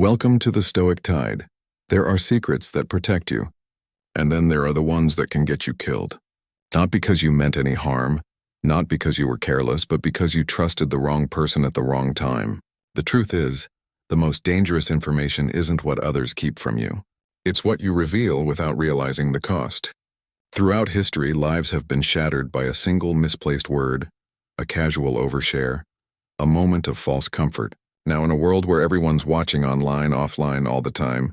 Welcome to the Stoic Tide. There are secrets that protect you, and then there are the ones that can get you killed. Not because you meant any harm, not because you were careless, but because you trusted the wrong person at the wrong time. The truth is, the most dangerous information isn't what others keep from you. It's what you reveal without realizing the cost. Throughout history, lives have been shattered by a single misplaced word, a casual overshare, a moment of false comfort. Now, in a world where everyone's watching online, offline, all the time,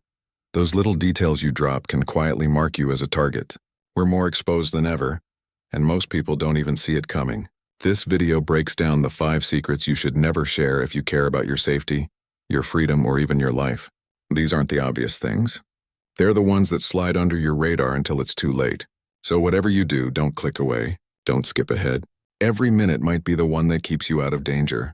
those little details you drop can quietly mark you as a target. We're more exposed than ever, and most people don't even see it coming. This video breaks down the 5 secrets you should never share if you care about your safety, your freedom, or even your life. These aren't the obvious things. They're the ones that slide under your radar until it's too late. So whatever you do, don't click away, don't skip ahead. Every minute might be the one that keeps you out of danger.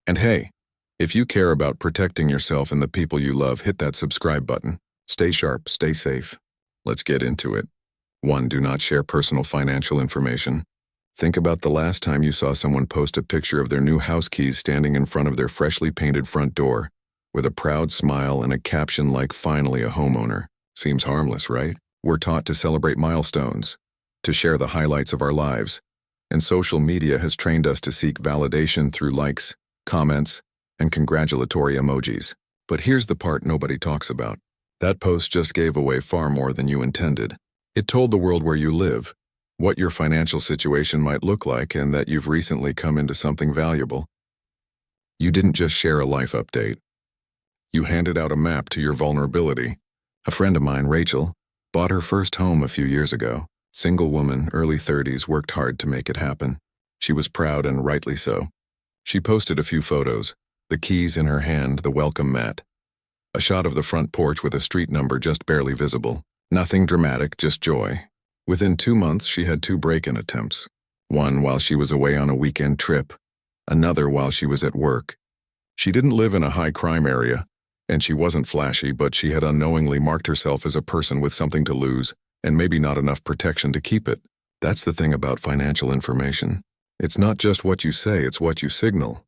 And hey, if you care about protecting yourself and the people you love, hit that subscribe button. Stay sharp, stay safe. Let's get into it. 1. Do not share personal financial information. Think about the last time you saw someone post a picture of their new house keys standing in front of their freshly painted front door, with a proud smile and a caption like, "Finally a homeowner." Seems harmless, right? We're taught to celebrate milestones, to share the highlights of our lives, and social media has trained us to seek validation through likes, comments, and congratulatory emojis. But here's the part nobody talks about. That post just gave away far more than you intended. It told the world where you live, what your financial situation might look like, and that you've recently come into something valuable. You didn't just share a life update. You handed out a map to your vulnerability. A friend of mine, Rachel, bought her first home a few years ago. Single woman, early 30s, worked hard to make it happen. She was proud, and rightly so. She posted a few photos, the keys in her hand, the welcome mat. A shot of the front porch with a street number just barely visible. Nothing dramatic, just joy. Within 2 months, she had 2 break-in attempts. One while she was away on a weekend trip, another while she was at work. She didn't live in a high-crime area, and she wasn't flashy, but she had unknowingly marked herself as a person with something to lose, and maybe not enough protection to keep it. That's the thing about financial information. It's not just what you say, it's what you signal.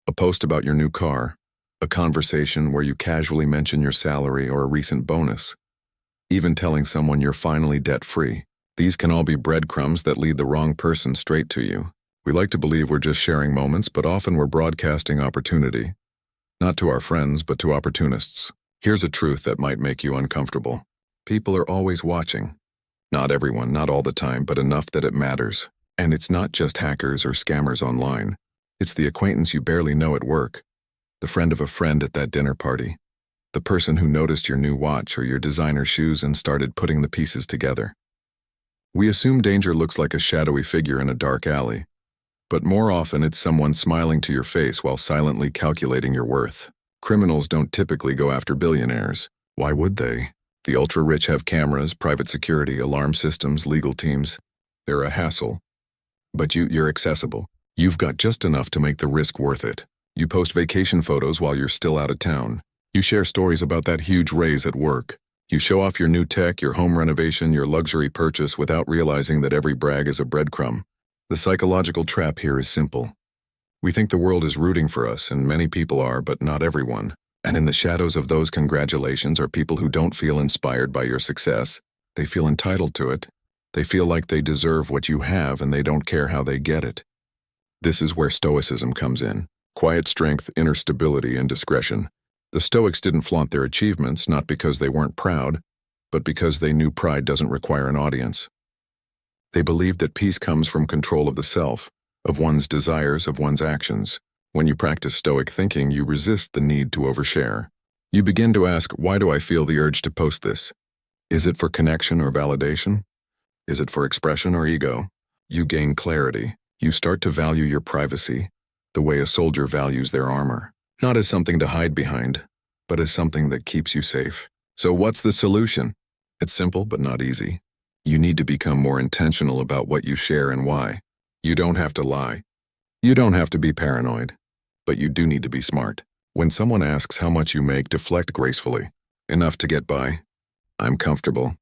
A post about your new car, a conversation where you casually mention your salary or a recent bonus, even telling someone you're finally debt-free. These can all be breadcrumbs that lead the wrong person straight to you. We like to believe we're just sharing moments, but often we're broadcasting opportunity. Not to our friends, but to opportunists. Here's a truth that might make you uncomfortable. People are always watching. Not everyone, not all the time, but enough that it matters. And it's not just hackers or scammers online. It's the acquaintance you barely know at work, the friend of a friend at that dinner party, the person who noticed your new watch or your designer shoes and started putting the pieces together. We assume danger looks like a shadowy figure in a dark alley, but more often it's someone smiling to your face while silently calculating your worth. Criminals don't typically go after billionaires. Why would they? The ultra-rich have cameras, private security, alarm systems, legal teams. They're a hassle. But you're accessible. You've got just enough to make the risk worth it. You post vacation photos while you're still out of town. You share stories about that huge raise at work. You show off your new tech, your home renovation, your luxury purchase without realizing that every brag is a breadcrumb. The psychological trap here is simple. We think the world is rooting for us, and many people are, but not everyone. And in the shadows of those congratulations are people who don't feel inspired by your success. They feel entitled to it. They feel like they deserve what you have, and they don't care how they get it. This is where Stoicism comes in. Quiet strength, inner stability, and discretion. The Stoics didn't flaunt their achievements, not because they weren't proud, but because they knew pride doesn't require an audience. They believed that peace comes from control of the self, of one's desires, of one's actions. When you practice Stoic thinking, you resist the need to overshare. You begin to ask, why do I feel the urge to post this? Is it for connection or validation? Is it for expression or ego? You gain clarity. You start to value your privacy, the way a soldier values their armor. Not as something to hide behind, but as something that keeps you safe. So what's the solution? It's simple, but not easy. You need to become more intentional about what you share and why. You don't have to lie. You don't have to be paranoid. But you do need to be smart. When someone asks how much you make, deflect gracefully. Enough to get by. I'm comfortable.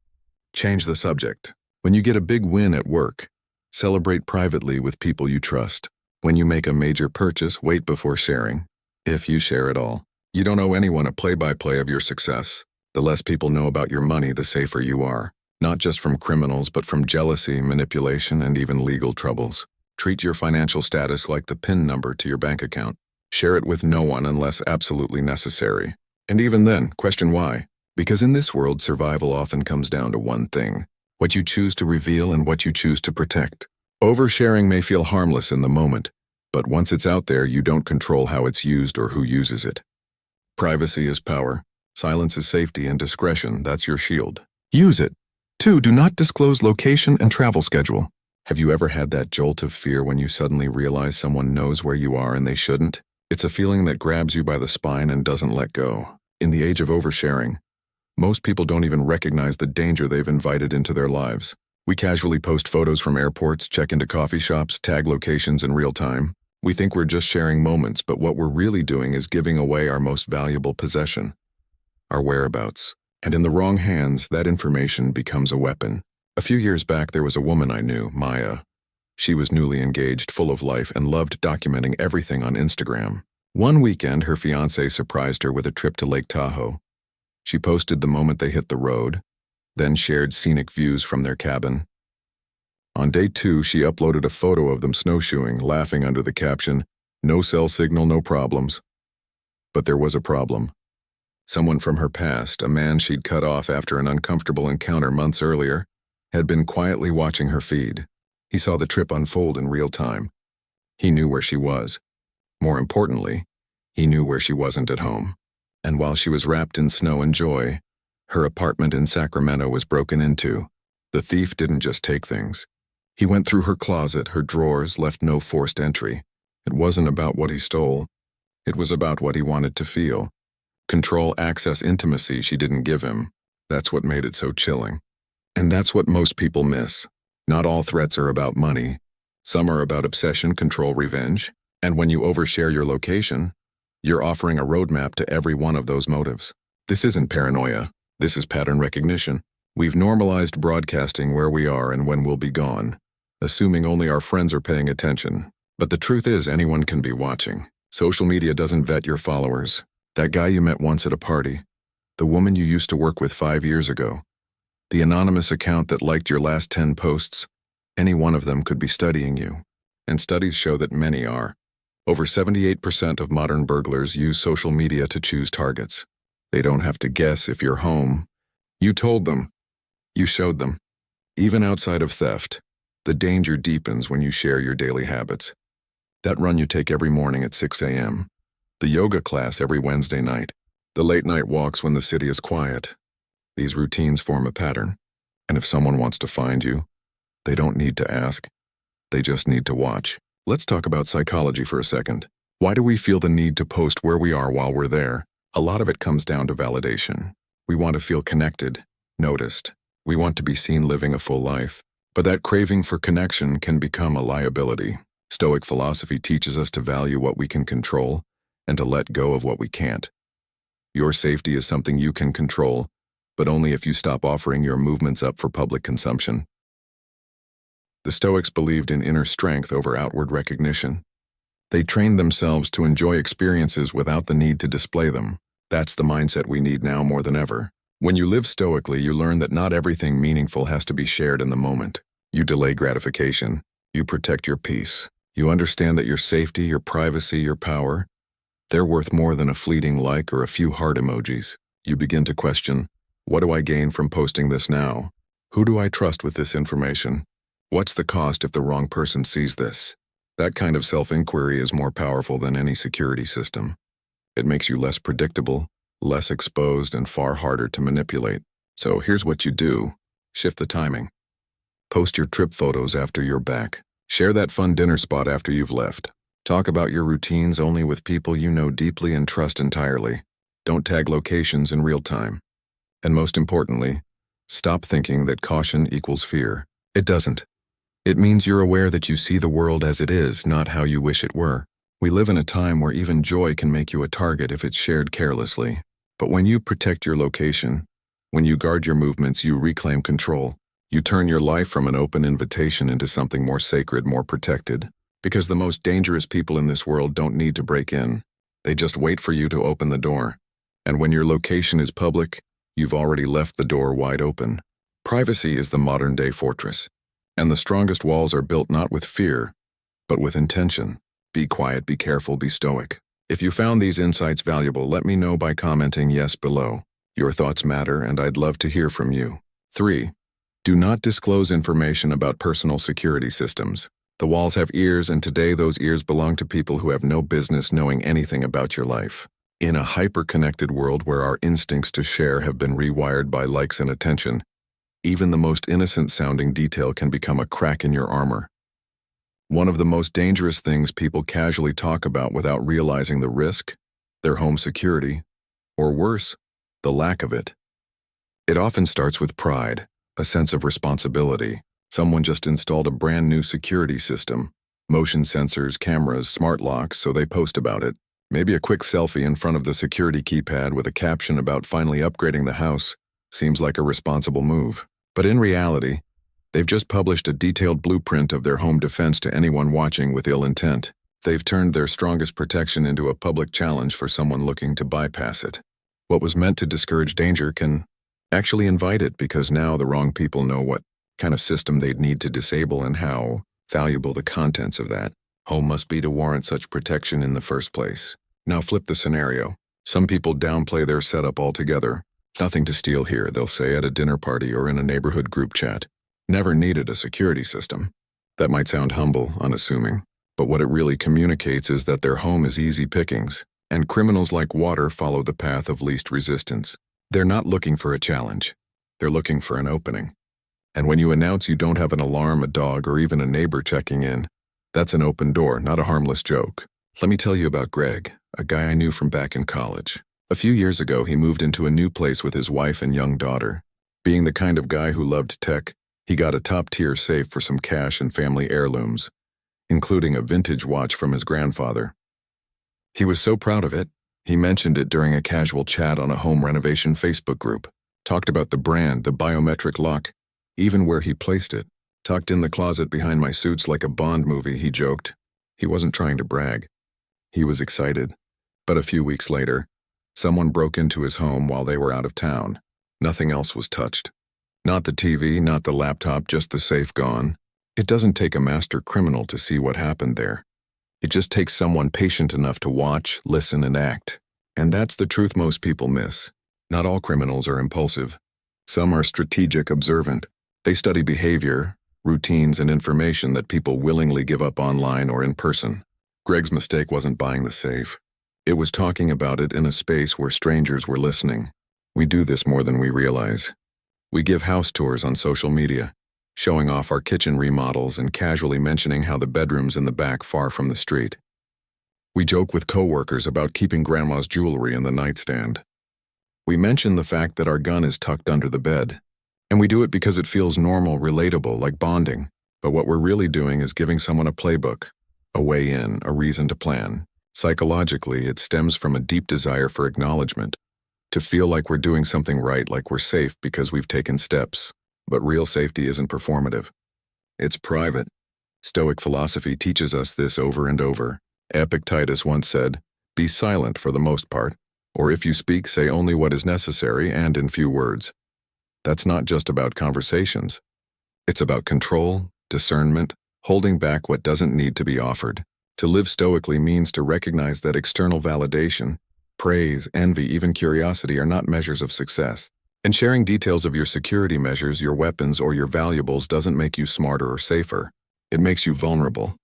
Change the subject. When you get a big win at work, celebrate privately with people you trust. When you make a major purchase, wait before sharing. If you share at all. You don't owe anyone a play-by-play of your success. The less people know about your money, the safer you are. Not just from criminals, but from jealousy, manipulation, and even legal troubles. Treat your financial status like the PIN number to your bank account. Share it with no one unless absolutely necessary. And even then, question why. Because in this world, survival often comes down to one thing: what you choose to reveal and what you choose to protect. Oversharing may feel harmless in the moment, but once it's out there, you don't control how it's used or who uses it. Privacy is power. Silence is safety, and discretion, that's your shield. Use it. 2. Do not disclose location and travel schedule. Have you ever had that jolt of fear when you suddenly realize someone knows where you are and they shouldn't? It's a feeling that grabs you by the spine and doesn't let go. In the age of oversharing, most people don't even recognize the danger they've invited into their lives. We casually post photos from airports, check into coffee shops, tag locations in real time. We think we're just sharing moments, but what we're really doing is giving away our most valuable possession, our whereabouts. And in the wrong hands, that information becomes a weapon. A few years back, there was a woman I knew, Maya. She was newly engaged, full of life, and loved documenting everything on Instagram. One weekend, her fiancé surprised her with a trip to Lake Tahoe. She posted the moment they hit the road, then shared scenic views from their cabin. On day 2, she uploaded a photo of them snowshoeing, laughing under the caption, "No cell signal, no problems." But there was a problem. Someone from her past, a man she'd cut off after an uncomfortable encounter months earlier, had been quietly watching her feed. He saw the trip unfold in real time. He knew where she was. More importantly, he knew where she wasn't at home. And while she was wrapped in snow and joy, her apartment in Sacramento was broken into. The thief didn't just take things. He went through her closet, her drawers, left no forced entry. It wasn't about what he stole. It was about what he wanted to feel. Control, access, intimacy she didn't give him. That's what made it so chilling. And that's what most people miss. Not all threats are about money. Some are about obsession, control, revenge. And when you overshare your location, you're offering a roadmap to every one of those motives. This isn't paranoia. This is pattern recognition. We've normalized broadcasting where we are and when we'll be gone, assuming only our friends are paying attention. But the truth is, anyone can be watching. Social media doesn't vet your followers. That guy you met once at a party, the woman you used to work with 5 years ago, the anonymous account that liked your last 10 posts, any one of them could be studying you. And studies show that many are. Over 78% of modern burglars use social media to choose targets. They don't have to guess if you're home. You told them. You showed them. Even outside of theft, the danger deepens when you share your daily habits. That run you take every morning at 6 a.m., the yoga class every Wednesday night, the late-night walks when the city is quiet. These routines form a pattern, and if someone wants to find you, they don't need to ask. They just need to watch. Let's talk about psychology for a second. Why do we feel the need to post where we are while we're there? A lot of it comes down to validation. We want to feel connected, noticed. We want to be seen living a full life. But that craving for connection can become a liability. Stoic philosophy teaches us to value what we can control and to let go of what we can't. Your safety is something you can control, but only if you stop offering your movements up for public consumption. The Stoics believed in inner strength over outward recognition. They trained themselves to enjoy experiences without the need to display them. That's the mindset we need now more than ever. When you live stoically, you learn that not everything meaningful has to be shared in the moment. You delay gratification. You protect your peace. You understand that your safety, your privacy, your power, they're worth more than a fleeting like or a few heart emojis. You begin to question, what do I gain from posting this now? Who do I trust with this information? What's the cost if the wrong person sees this? That kind of self-inquiry is more powerful than any security system. It makes you less predictable, less exposed, and far harder to manipulate. So here's what you do. Shift the timing. Post your trip photos after you're back. Share that fun dinner spot after you've left. Talk about your routines only with people you know deeply and trust entirely. Don't tag locations in real time. And most importantly, stop thinking that caution equals fear. It doesn't. It means you're aware that you see the world as it is, not how you wish it were. We live in a time where even joy can make you a target if it's shared carelessly. But when you protect your location, when you guard your movements, you reclaim control. You turn your life from an open invitation into something more sacred, more protected. Because the most dangerous people in this world don't need to break in. They just wait for you to open the door. And when your location is public, you've already left the door wide open. Privacy is the modern-day fortress, and the strongest walls are built not with fear, but with intention. Be quiet, be careful, be stoic. If you found these insights valuable, let me know by commenting yes below. Your thoughts matter, and I'd love to hear from you. 3. Do not disclose information about personal security systems. The walls have ears, and today those ears belong to people who have no business knowing anything about your life. In a hyper-connected world where our instincts to share have been rewired by likes and attention, even the most innocent-sounding detail can become a crack in your armor. One of the most dangerous things people casually talk about without realizing the risk, their home security, or worse, the lack of it. It often starts with pride, a sense of responsibility. Someone just installed a brand new security system, motion sensors, cameras, smart locks, so they post about it. Maybe a quick selfie in front of the security keypad with a caption about finally upgrading the house seems like a responsible move. But in reality, they've just published a detailed blueprint of their home defense to anyone watching with ill intent. They've turned their strongest protection into a public challenge for someone looking to bypass it. What was meant to discourage danger can actually invite it, because now the wrong people know what kind of system they'd need to disable and how valuable the contents of that home must be to warrant such protection in the first place. Now flip the scenario. Some people downplay their setup altogether. Nothing to steal here, they'll say at a dinner party or in a neighborhood group chat. Never needed a security system. That might sound humble, unassuming, but what it really communicates is that their home is easy pickings, and criminals like water follow the path of least resistance. They're not looking for a challenge. They're looking for an opening. And when you announce you don't have an alarm, a dog, or even a neighbor checking in, that's an open door, not a harmless joke. Let me tell you about Greg, a guy I knew from back in college. A few years ago, he moved into a new place with his wife and young daughter. Being the kind of guy who loved tech, he got a top-tier safe for some cash and family heirlooms, including a vintage watch from his grandfather. He was so proud of it, he mentioned it during a casual chat on a home renovation Facebook group. Talked about the brand, the biometric lock, even where he placed it. Tucked in the closet behind my suits like a Bond movie, he joked. He wasn't trying to brag. He was excited. But a few weeks later, someone broke into his home while they were out of town. Nothing else was touched. Not the TV, not the laptop, just the safe gone. It doesn't take a master criminal to see what happened there. It just takes someone patient enough to watch, listen, and act. And that's the truth most people miss. Not all criminals are impulsive. Some are strategic, observant. They study behavior, routines, and information that people willingly give up online or in person. Greg's mistake wasn't buying the safe. It was talking about it in a space where strangers were listening. We do this more than we realize. We give house tours on social media, showing off our kitchen remodels and casually mentioning how the bedroom's in the back far from the street. We joke with coworkers about keeping grandma's jewelry in the nightstand. We mention the fact that our gun is tucked under the bed. And we do it because it feels normal, relatable, like bonding. But what we're really doing is giving someone a playbook, a way in, a reason to plan. Psychologically, it stems from a deep desire for acknowledgement, to feel like we're doing something right, like we're safe because we've taken steps. But real safety isn't performative. It's private. Stoic philosophy teaches us this over and over. Epictetus once said, "Be silent for the most part, or if you speak, say only what is necessary and in few words." That's not just about conversations. It's about control, discernment, holding back what doesn't need to be offered. To live stoically means to recognize that external validation, praise, envy, even curiosity are not measures of success. And sharing details of your security measures, your weapons, or your valuables doesn't make you smarter or safer. It makes you vulnerable.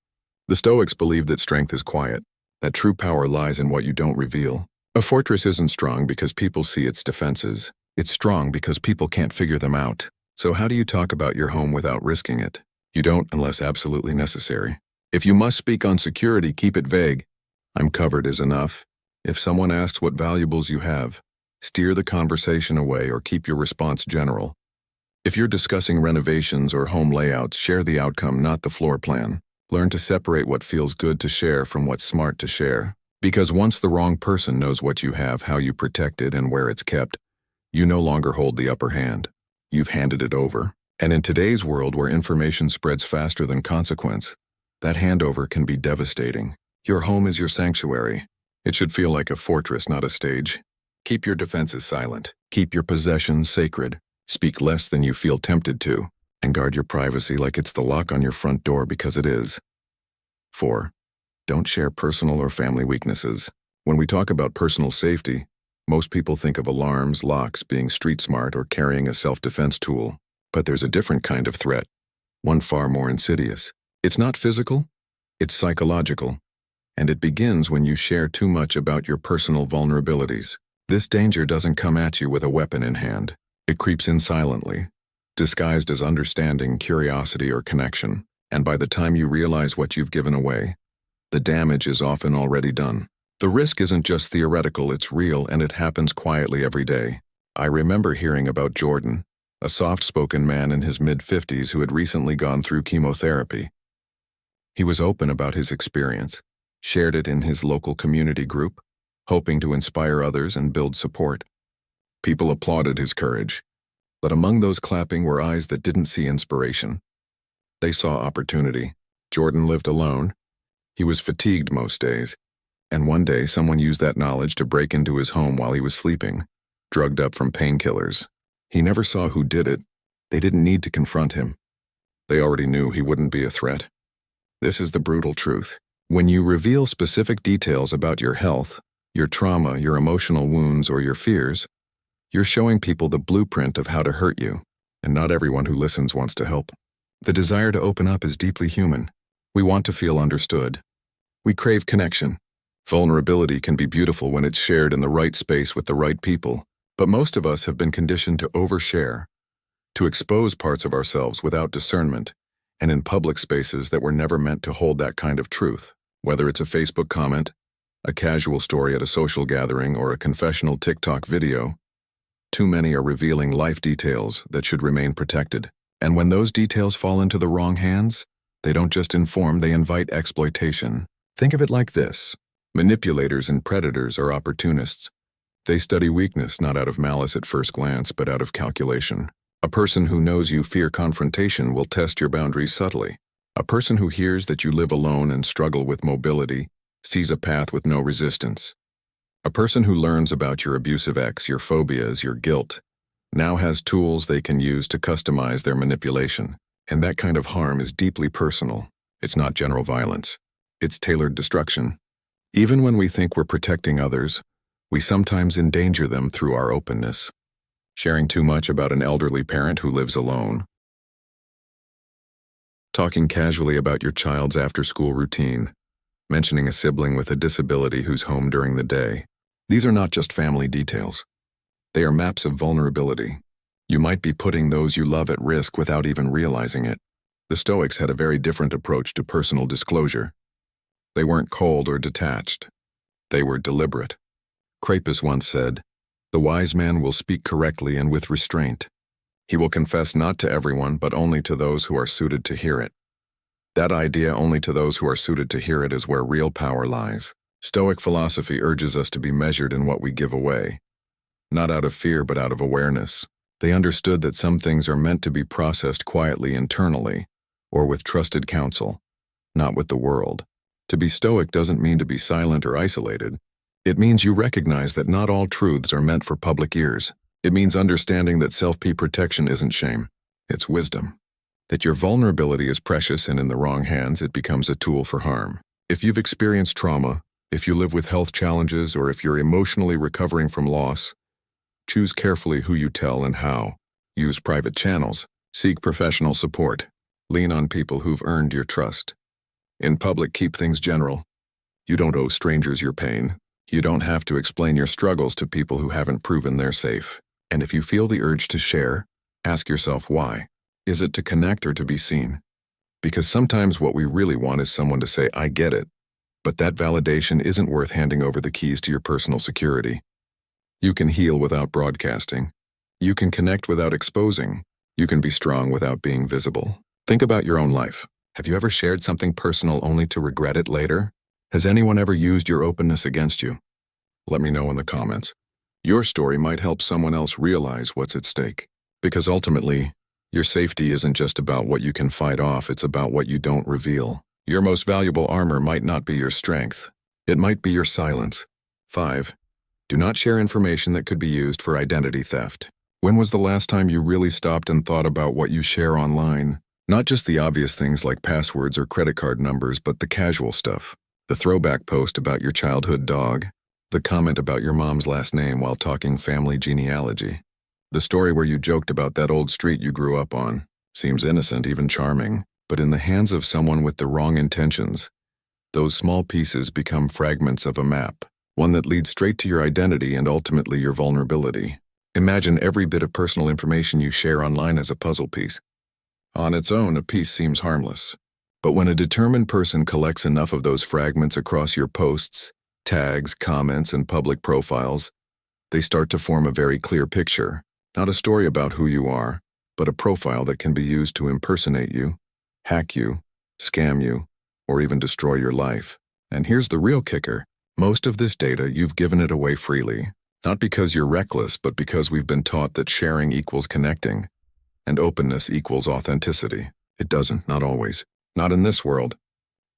The Stoics believe that strength is quiet, that true power lies in what you don't reveal. A fortress isn't strong because people see its defenses. It's strong because people can't figure them out. So how do you talk about your home without risking it? You don't unless absolutely necessary. If you must speak on security, keep it vague. "I'm covered" is enough. If someone asks what valuables you have, steer the conversation away or keep your response general. If you're discussing renovations or home layouts, share the outcome, not the floor plan. Learn to separate what feels good to share from what's smart to share. Because once the wrong person knows what you have, how you protect it, and where it's kept, you no longer hold the upper hand. You've handed it over. And in today's world where information spreads faster than consequence, that handover can be devastating. Your home is your sanctuary. It should feel like a fortress, not a stage. Keep your defenses silent. Keep your possessions sacred. Speak less than you feel tempted to. And guard your privacy like it's the lock on your front door, because it is. 4. Don't share personal or family weaknesses. When we talk about personal safety, most people think of alarms, locks, being street smart, or carrying a self-defense tool. But there's a different kind of threat, one far more insidious. It's not physical, it's psychological. And it begins when you share too much about your personal vulnerabilities. This danger doesn't come at you with a weapon in hand. It creeps in silently, disguised as understanding, curiosity, or connection. And by the time you realize what you've given away, the damage is often already done. The risk isn't just theoretical, it's real, and it happens quietly every day. I remember hearing about Jordan, a soft-spoken man in his mid-50s who had recently gone through chemotherapy. He was open about his experience, shared it in his local community group, hoping to inspire others and build support. People applauded his courage, but among those clapping were eyes that didn't see inspiration. They saw opportunity. Jordan lived alone. He was fatigued most days, and one day someone used that knowledge to break into his home while he was sleeping, drugged up from painkillers. He never saw who did it. They didn't need to confront him. They already knew he wouldn't be a threat. This is the brutal truth. When you reveal specific details about your health, your trauma, your emotional wounds, or your fears, you're showing people the blueprint of how to hurt you, and not everyone who listens wants to help. The desire to open up is deeply human. We want to feel understood. We crave connection. Vulnerability can be beautiful when it's shared in the right space with the right people, but most of us have been conditioned to overshare, to expose parts of ourselves without discernment, and in public spaces that were never meant to hold that kind of truth. Whether it's a Facebook comment, a casual story at a social gathering, or a confessional TikTok video, too many are revealing life details that should remain protected. And when those details fall into the wrong hands, they don't just inform, they invite exploitation. Think of it like this. Manipulators and predators are opportunists. They study weakness not out of malice at first glance, but out of calculation. A person who knows you fear confrontation will test your boundaries subtly. A person who hears that you live alone and struggle with mobility sees a path with no resistance. A person who learns about your abusive ex, your phobias, your guilt, now has tools they can use to customize their manipulation. And that kind of harm is deeply personal. It's not general violence. It's tailored destruction. Even when we think we're protecting others, we sometimes endanger them through our openness. Sharing too much about an elderly parent who lives alone. Talking casually about your child's after-school routine. Mentioning a sibling with a disability who's home during the day. These are not just family details. They are maps of vulnerability. You might be putting those you love at risk without even realizing it. The Stoics had a very different approach to personal disclosure. They weren't cold or detached. They were deliberate. Epictetus once said, "The wise man will speak correctly and with restraint. He will confess not to everyone, but only to those who are suited to hear it." That idea, only to those who are suited to hear it, is where real power lies. Stoic philosophy urges us to be measured in what we give away. Not out of fear, but out of awareness. They understood that some things are meant to be processed quietly internally, or with trusted counsel, not with the world. To be Stoic doesn't mean to be silent or isolated. It means you recognize that not all truths are meant for public ears. It means understanding that self-protection isn't shame, it's wisdom. That your vulnerability is precious, and in the wrong hands it becomes a tool for harm. If you've experienced trauma, if you live with health challenges, or if you're emotionally recovering from loss, choose carefully who you tell and how. Use private channels. Seek professional support. Lean on people who've earned your trust. In public, keep things general. You don't owe strangers your pain. You don't have to explain your struggles to people who haven't proven they're safe. And if you feel the urge to share, ask yourself why. Is it to connect or to be seen? Because sometimes what we really want is someone to say, "I get it." But that validation isn't worth handing over the keys to your personal security. You can heal without broadcasting. You can connect without exposing. You can be strong without being visible. Think about your own life. Have you ever shared something personal only to regret it later? Has anyone ever used your openness against you? Let me know in the comments. Your story might help someone else realize what's at stake. Because ultimately, your safety isn't just about what you can fight off, it's about what you don't reveal. Your most valuable armor might not be your strength. It might be your silence. 5. Do not share information that could be used for identity theft. When was the last time you really stopped and thought about what you share online? Not just the obvious things like passwords or credit card numbers, but the casual stuff. The throwback post about your childhood dog. The comment about your mom's last name while talking family genealogy. The story where you joked about that old street you grew up on. Seems innocent, even charming, but in the hands of someone with the wrong intentions, those small pieces become fragments of a map, one that leads straight to your identity and ultimately your vulnerability. Imagine every bit of personal information you share online as a puzzle piece. On its own, a piece seems harmless. But when a determined person collects enough of those fragments across your posts, tags, comments, and public profiles, they start to form a very clear picture. Not a story about who you are, but a profile that can be used to impersonate you, hack you, scam you, or even destroy your life. And here's the real kicker. Most of this data, you've given it away freely. Not because you're reckless, but because we've been taught that sharing equals connecting, and openness equals authenticity. It doesn't, not always. Not in this world.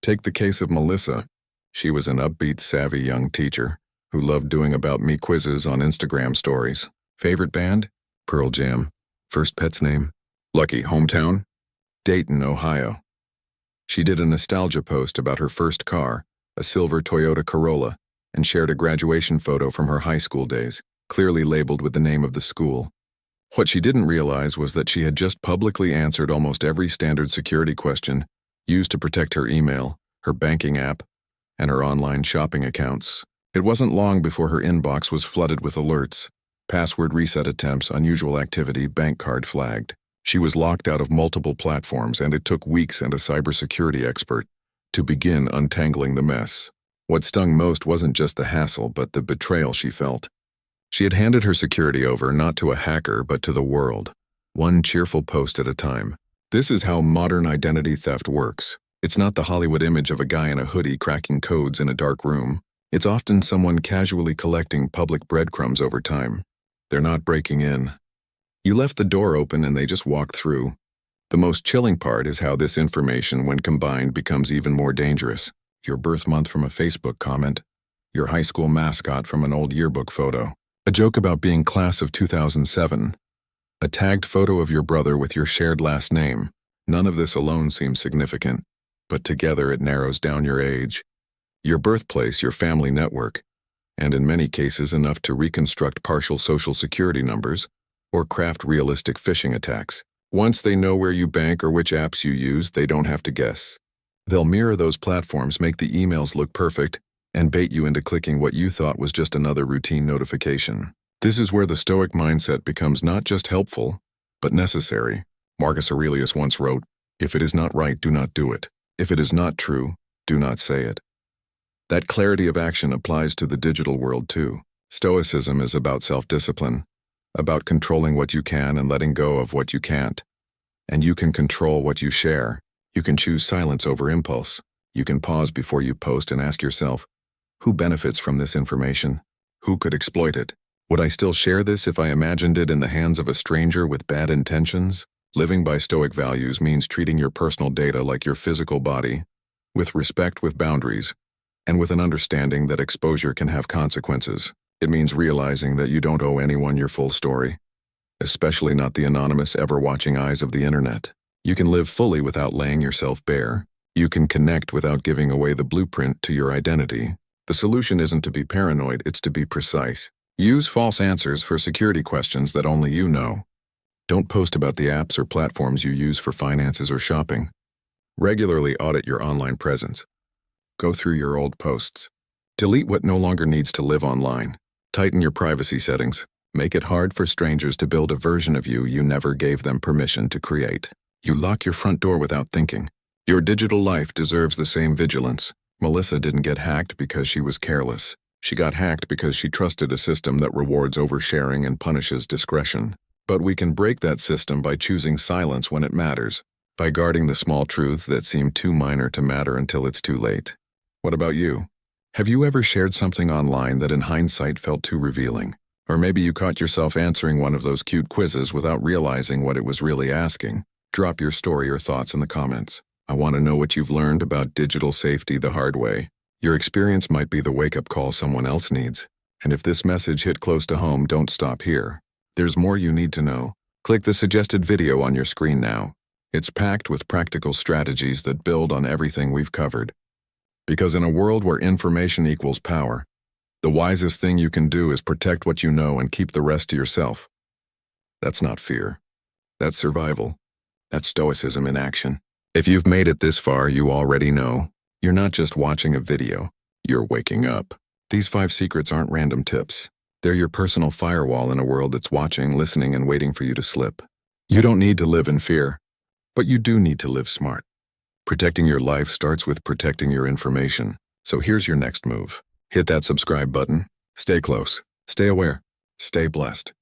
Take the case of Melissa. She was an upbeat, savvy young teacher who loved doing about me quizzes on Instagram stories. Favorite band? Pearl Jam. First pet's name? Lucky. Hometown? Dayton, Ohio. She did a nostalgia post about her first car, a silver Toyota Corolla, and shared a graduation photo from her high school days, clearly labeled with the name of the school. What she didn't realize was that she had just publicly answered almost every standard security question used to protect her email, her banking app, and her online shopping accounts. It wasn't long before her inbox was flooded with alerts. Password reset attempts, unusual activity, bank card flagged. She was locked out of multiple platforms, and it took weeks and a cybersecurity expert to begin untangling the mess. What stung most wasn't just the hassle, but the betrayal she felt. She had handed her security over not to a hacker, but to the world, one cheerful post at a time. This is how modern identity theft works. It's not the Hollywood image of a guy in a hoodie cracking codes in a dark room. It's often someone casually collecting public breadcrumbs over time. They're not breaking in. You left the door open and they just walked through. The most chilling part is how this information, when combined, becomes even more dangerous. Your birth month from a Facebook comment, your high school mascot from an old yearbook photo, a joke about being class of 2007, a tagged photo of your brother with your shared last name. None of this alone seems significant, but together it narrows down your age, your birthplace, your family network, and in many cases enough to reconstruct partial social security numbers or craft realistic phishing attacks. Once they know where you bank or which apps you use, they don't have to guess. They'll mirror those platforms, make the emails look perfect, and bait you into clicking what you thought was just another routine notification. This is where the Stoic mindset becomes not just helpful, but necessary. Marcus Aurelius once wrote, "If it is not right, do not do it. If it is not true, do not say it." That clarity of action applies to the digital world too. Stoicism is about self-discipline, about controlling what you can and letting go of what you can't. And you can control what you share. You can choose silence over impulse. You can pause before you post and ask yourself, who benefits from this information? Who could exploit it? Would I still share this if I imagined it in the hands of a stranger with bad intentions? Living by Stoic values means treating your personal data like your physical body, with respect, with boundaries, and with an understanding that exposure can have consequences. It means realizing that you don't owe anyone your full story, especially not the anonymous, ever-watching eyes of the internet. You can live fully without laying yourself bare. You can connect without giving away the blueprint to your identity. The solution isn't to be paranoid, it's to be precise. Use false answers for security questions that only you know. Don't post about the apps or platforms you use for finances or shopping. Regularly audit your online presence. Go through your old posts. Delete what no longer needs to live online. Tighten your privacy settings. Make it hard for strangers to build a version of you never gave them permission to create. You lock your front door without thinking. Your digital life deserves the same vigilance. Melissa didn't get hacked because she was careless. She got hacked because she trusted a system that rewards oversharing and punishes discretion. But we can break that system by choosing silence when it matters, by guarding the small truths that seem too minor to matter until it's too late. What about you? Have you ever shared something online that in hindsight felt too revealing? Or maybe you caught yourself answering one of those cute quizzes without realizing what it was really asking. Drop your story or thoughts in the comments. I want to know what you've learned about digital safety the hard way. Your experience might be the wake-up call someone else needs. And if this message hit close to home, don't stop here. There's more you need to know. Click the suggested video on your screen now. It's packed with practical strategies that build on everything we've covered. Because in a world where information equals power, the wisest thing you can do is protect what you know and keep the rest to yourself. That's not fear. That's survival. That's Stoicism in action. If you've made it this far, you already know. You're not just watching a video. You're waking up. These 5 secrets aren't random tips. They're your personal firewall in a world that's watching, listening, and waiting for you to slip. You don't need to live in fear, but you do need to live smart. Protecting your life starts with protecting your information. So here's your next move. Hit that subscribe button. Stay close. Stay aware. Stay blessed.